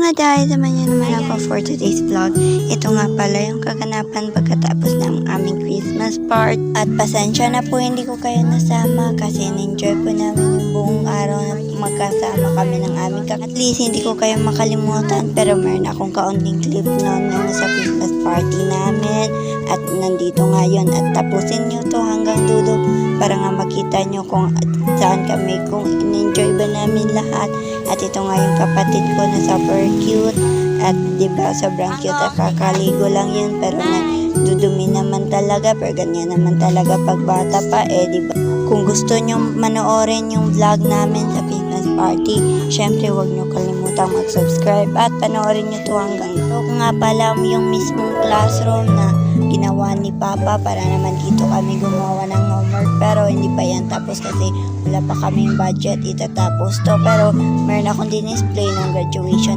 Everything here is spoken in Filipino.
Maday, naman niyo naman ako for today's vlog. Ito nga pala yung kaganapan pagkatapos ng aming Christmas part. At pasensya na po hindi ko kayo nasama kasi in-enjoy po namin yung buong araw na magkasama kami ng aming At least hindi ko kayo makalimutan, pero meron akong kaunting clip noon nung sa Christmas party namin. At nandito ngayon at tapusin nyo to hanggang dulo para nga makita nyo kung saan kami, kung in-enjoy ba namin lahat. At ito nga yung kapatid ko na super cute. At diba sobrang cute at kakaligo lang yun, pero dudumi naman talaga, pero ganyan naman talaga pag bata pa diba. Kung gusto nyo manoorin yung vlog namin sa Christmas party, syempre huwag nyo kalimutang mag-subscribe at panoorin nyo to hanggang ito. Nga pala yung mismong classroom na ginawa ni Papa para naman dito kami gumawa ng homework, pero hindi pa yan tapos kasi wala pa kaming budget itatapos to, pero meron akong din-display ng graduation